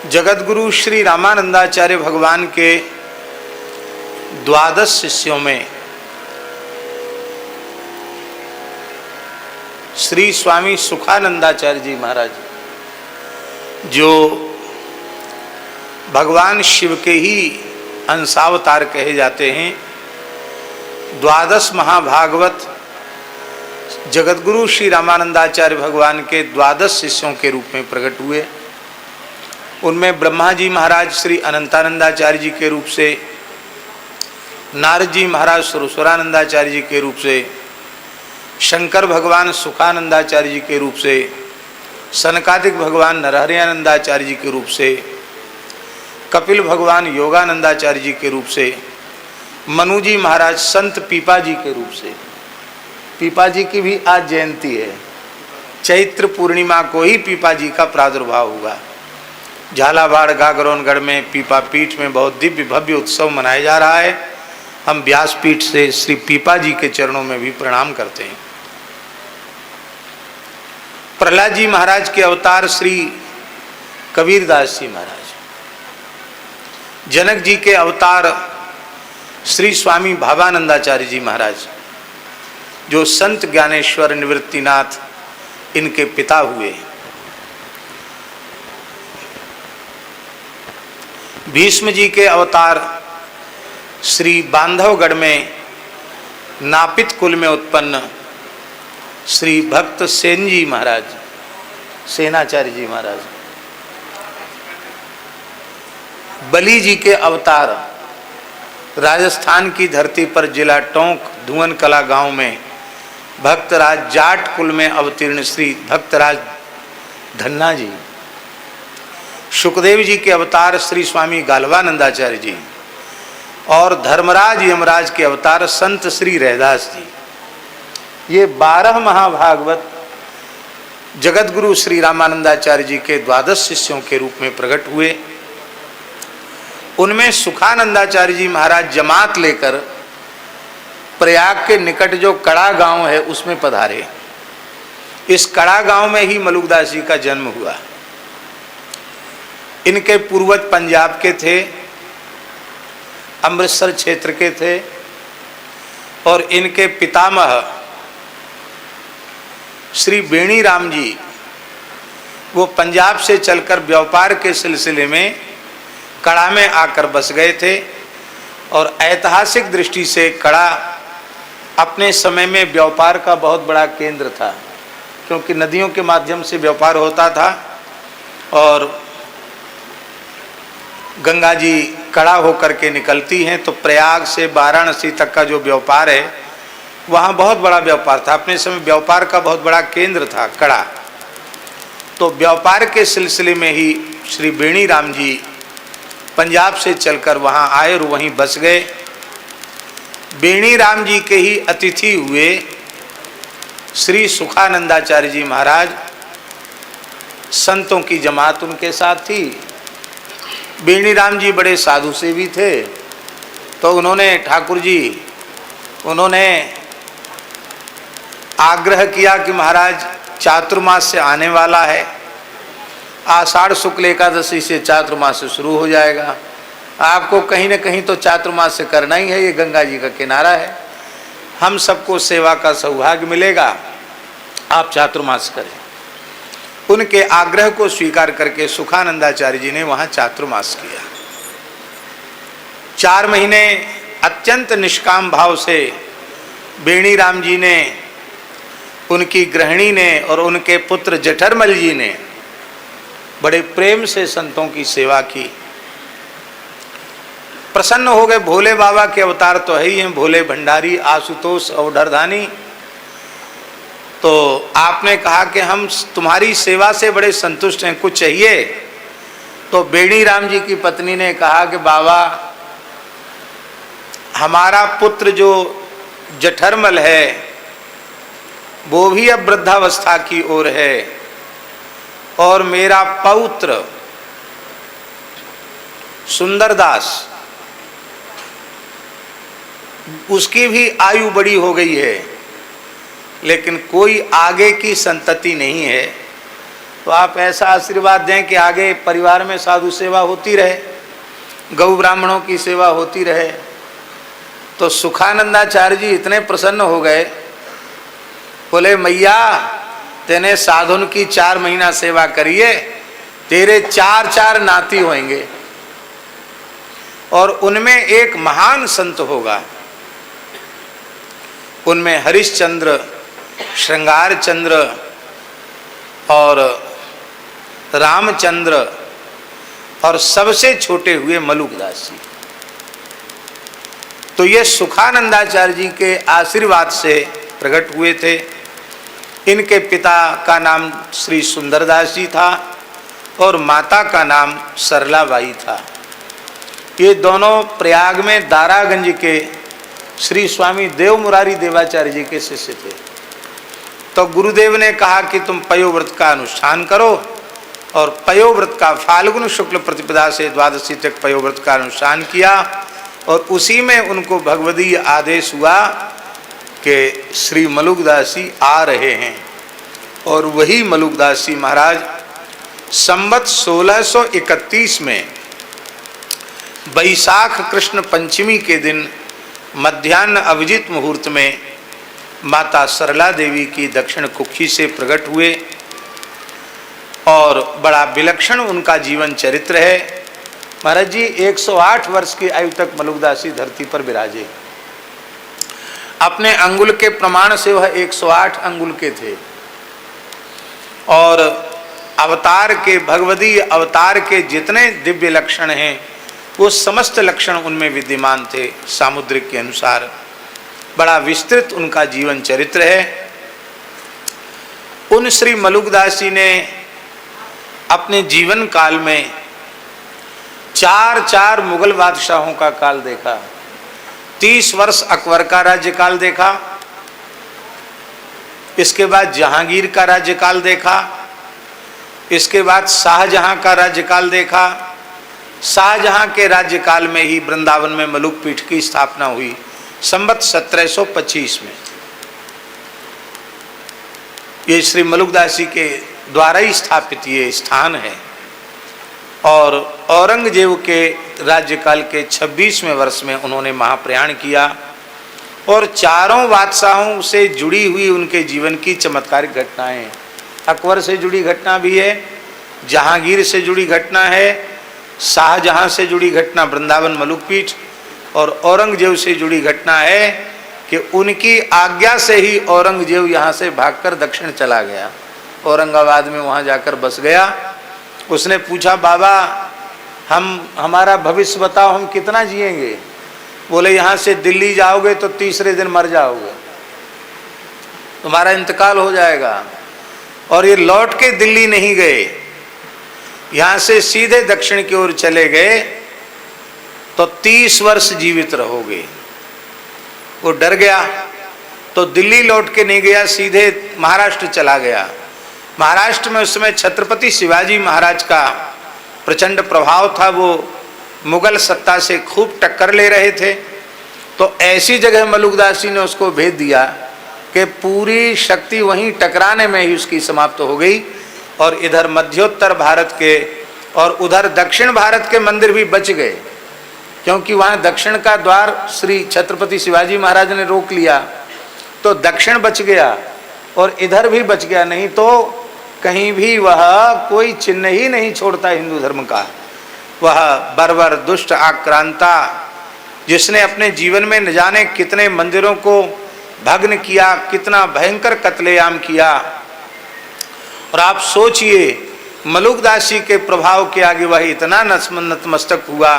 जगतगुरु श्री रामानंदाचार्य भगवान के 12 शिष्यों में श्री स्वामी सुखानंदाचार्य जी महाराज, जो भगवान शिव के ही अंशावतार कहे जाते हैं, 12 महाभागवत जगतगुरु श्री रामानंदाचार्य भगवान के 12 शिष्यों के रूप में प्रकट हुए। उनमें ब्रह्मा जी महाराज श्री अनंतानंदाचार्य जी के रूप से, नारद जी महाराज सुरेश्वरानंदाचार्य जी के रूप से, शंकर भगवान सुखानंदाचार्य जी के रूप से, सनकादिक भगवान नरहरियानंदाचार्य जी के रूप से, कपिल भगवान योगानंदाचार्य जी के रूप से, मनु जी महाराज संत पीपा जी के रूप से। पीपा जी की भी आज जयंती है। चैत्र पूर्णिमा को ही पीपा जी का प्रादुर्भाव हुआ। झालावाड़ गागरोनगढ़ में पीपा पीठ में बहुत दिव्य भव्य उत्सव मनाया जा रहा है। हम व्यासपीठ से श्री पीपा जी के चरणों में भी प्रणाम करते हैं। प्रहलाद जी महाराज के अवतार श्री कबीरदास जी महाराज, जनक जी के अवतार श्री स्वामी भावानंदाचार्य जी महाराज, जो संत ज्ञानेश्वर निवृत्तिनाथ इनके पिता हुए। भीष्म जी के अवतार श्री बांधवगढ़ में नापित कुल में उत्पन्न श्री भक्त सेन जी महाराज, सेनाचार्य जी महाराज। बलि जी के अवतार राजस्थान की धरती पर जिला टोंक धुवन कला गांव में भक्तराज जाट कुल में अवतीर्ण श्री भक्तराज धन्ना जी। सुखदेव जी के अवतार श्री स्वामी गालवानंदाचार्य जी और धर्मराज यमराज के अवतार संत श्री रैदास जी। ये 12 महाभागवत जगतगुरु श्री रामानंदाचार्य जी के 12 शिष्यों के रूप में प्रकट हुए। उनमें सुखानंदाचार्य जी महाराज जमात लेकर प्रयाग के निकट जो कड़ा गांव है उसमें पधारे। इस कड़ा गांव में ही मलुकदास जी का जन्म हुआ। इनके पूर्वज पंजाब के थे, अमृतसर क्षेत्र के थे, और इनके पितामह श्री बेणी राम जी वो पंजाब से चलकर व्यापार के सिलसिले में कड़ा में आकर बस गए थे। और ऐतिहासिक दृष्टि से कड़ा अपने समय में व्यापार का बहुत बड़ा केंद्र था, क्योंकि नदियों के माध्यम से व्यापार होता था और गंगा जी कड़ा होकर के निकलती हैं, तो प्रयाग से वाराणसी तक का जो व्यापार है वहाँ बहुत बड़ा व्यापार था। अपने समय व्यापार का बहुत बड़ा केंद्र था कड़ा। तो व्यापार के सिलसिले में ही श्री बेणी राम जी पंजाब से चलकर वहाँ आए और वहीं बस गए। बेणी राम जी के ही अतिथि हुए श्री सुखानंदाचार्य जी महाराज। संतों की जमात उनके साथ थी। बेणी राम जी बड़े साधु सेवी थे, तो उन्होंने ठाकुर जी उन्होंने आग्रह किया कि महाराज चातुर्मास से आने वाला है, आषाढ़ शुक्ल एकादशी से चातुर्मास से शुरू हो जाएगा, आपको कहीं न कहीं तो चातुर्मास से करना ही है, ये गंगा जी का किनारा है, हम सबको सेवा का सौभाग्य मिलेगा, आप चातुर्मास करें। उनके आग्रह को स्वीकार करके सुखानंदाचार्य जी ने वहाँ चातुर्मास किया। 4 महीने अत्यंत निष्काम भाव से बेणी राम जी ने, उनकी गृहिणी ने और उनके पुत्र जठरमल जी ने बड़े प्रेम से संतों की सेवा की। प्रसन्न हो गए। भोले बाबा के अवतार तो है ही हैं, भोले भंडारी, आशुतोष औढरदानी। तो आपने कहा कि हम तुम्हारी सेवा से बड़े संतुष्ट हैं, कुछ चाहिए? तो बेणी राम जी की पत्नी ने कहा कि बाबा, हमारा पुत्र जो जठरमल है वो भी अब वृद्धावस्था की ओर है, और मेरा पौत्र सुंदरदास, उसकी भी आयु बड़ी हो गई है, लेकिन कोई आगे की संतति नहीं है, तो आप ऐसा आशीर्वाद दें कि आगे परिवार में साधु सेवा होती रहे, गौ ब्राह्मणों की सेवा होती रहे। तो सुखानंदाचार्य जी इतने प्रसन्न हो गए, बोले मैया तेने साधुन की 4 महीना सेवा करिए, तेरे 4 नाती होंगे और उनमें एक महान संत होगा। उनमें हरिश्चंद्र, श्रृंगार चंद्र और रामचंद्र और सबसे छोटे हुए मलुकदास जी। तो ये सुखानंदाचार्य जी के आशीर्वाद से प्रकट हुए थे। इनके पिता का नाम श्री सुंदरदास जी था और माता का नाम सरलाबाई था। ये दोनों प्रयाग में दारागंज के श्री स्वामी देव मुरारी देवाचार्य जी के शिष्य थे। तो गुरुदेव ने कहा कि तुम पयोव्रत का अनुष्ठान करो, और पयोव्रत का फाल्गुन शुक्ल प्रतिपदा से द्वादशी तक पयोव्रत का अनुष्ठान किया। और उसी में उनको भगवदीय आदेश हुआ कि श्री मलुकदास जी आ रहे हैं। और वही मलुकदास जी महाराज संवत 1631 में बैसाख कृष्ण पंचमी के दिन मध्याह्न अभिजित मुहूर्त में माता सरला देवी की दक्षिण कुक्षी से प्रकट हुए। और बड़ा विलक्षण उनका जीवन चरित्र है। महाराज जी 108 वर्ष की आयु तक मलुकदास जी धरती पर विराजे। अपने अंगुल के प्रमाण से वह 108 अंगुल के थे। और अवतार के, भगवदीय अवतार के जितने दिव्य लक्षण हैं वो समस्त लक्षण उनमें विद्यमान थे। सामुद्रिक के अनुसार बड़ा विस्तृत उनका जीवन चरित्र है। उन श्री मलुकदास जी ने अपने जीवन काल में 4 मुगल बादशाहों का काल देखा। 30 वर्ष अकबर का राज्यकाल देखा, इसके बाद जहांगीर का राज्यकाल देखा, इसके बाद शाहजहां का राज्यकाल देखा। शाहजहां के राज्यकाल में ही वृंदावन में मलुक पीठ की स्थापना हुई संवत 1725 में। ये श्री मलुकदास जी के द्वारा ही स्थापित ये स्थान है। और औरंगजेब के राज्यकाल के 26वें वर्ष में उन्होंने महाप्रयाण किया। और 4 बादशाहों से जुड़ी हुई उनके जीवन की चमत्कारिक घटनाएं, अकबर से जुड़ी घटना भी है, जहांगीर से जुड़ी घटना है, शाहजहां से जुड़ी घटना वृंदावन मलुकपीठ, और औरंगजेब से जुड़ी घटना है कि उनकी आज्ञा से ही औरंगजेब यहाँ से भागकर दक्षिण चला गया, औरंगाबाद में वहाँ जाकर बस गया। उसने पूछा बाबा हमारा भविष्य बताओ, हम कितना जिएंगे? बोले यहाँ से दिल्ली जाओगे तो तीसरे दिन मर जाओगे, तुम्हारा इंतकाल हो जाएगा। और ये लौट के दिल्ली नहीं गए, यहाँ से सीधे दक्षिण की ओर चले गए तो 30 वर्ष जीवित रहोगे। वो डर गया तो दिल्ली लौट के नहीं गया, सीधे महाराष्ट्र चला गया। महाराष्ट्र में उस समय छत्रपति शिवाजी महाराज का प्रचंड प्रभाव था, वो मुगल सत्ता से खूब टक्कर ले रहे थे। तो ऐसी जगह मलुकदास जी ने उसको भेज दिया कि पूरी शक्ति वहीं टकराने में ही उसकी समाप्त हो गई। और इधर मध्योत्तर भारत के और उधर दक्षिण भारत के मंदिर भी बच गए, क्योंकि वहाँ दक्षिण का द्वार श्री छत्रपति शिवाजी महाराज ने रोक लिया, तो दक्षिण बच गया और इधर भी बच गया। नहीं तो कहीं भी वह कोई चिन्ह ही नहीं छोड़ता हिंदू धर्म का। वह बर्बर दुष्ट आक्रांता, जिसने अपने जीवन में न जाने कितने मंदिरों को भग्न किया, कितना भयंकर कत्लेआम किया। और आप सोचिए मलुकदास जी के प्रभाव के आगे वह इतना नतमस्तक हुआ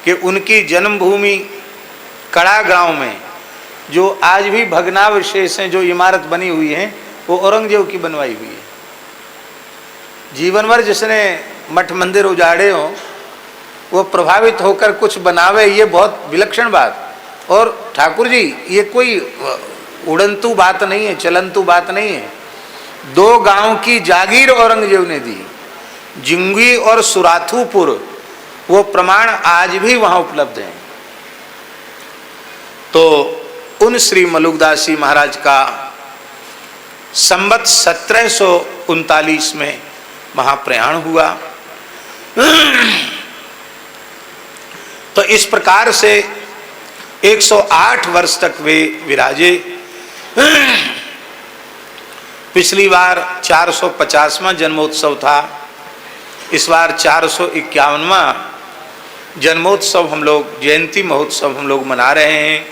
कि उनकी जन्मभूमि कड़ा गांव में जो आज भी भग्नावशेष हैं, जो इमारत बनी हुई है, वो औरंगजेब की बनवाई हुई है। जीवन भर जिसने मठ मंदिर उजाड़े हो वो प्रभावित होकर कुछ बनावे, ये बहुत विलक्षण बात। और ठाकुर जी ये कोई उड़ंतु बात नहीं है, चलंतु बात नहीं है। 2 गांव की जागीर औरंगजेब ने दी, जिंगी और सुराथुपुर, वो प्रमाण आज भी वहां उपलब्ध हैं। तो उन श्री मलुकदास जी महाराज का संवत 1739 में महाप्रयाण हुआ। तो इस प्रकार से 108 वर्ष तक वे विराजे। पिछली बार 450वां जन्मोत्सव था, इस बार 451वां जन्मोत्सव हम लोग, जयंती महोत्सव हम लोग मना रहे हैं।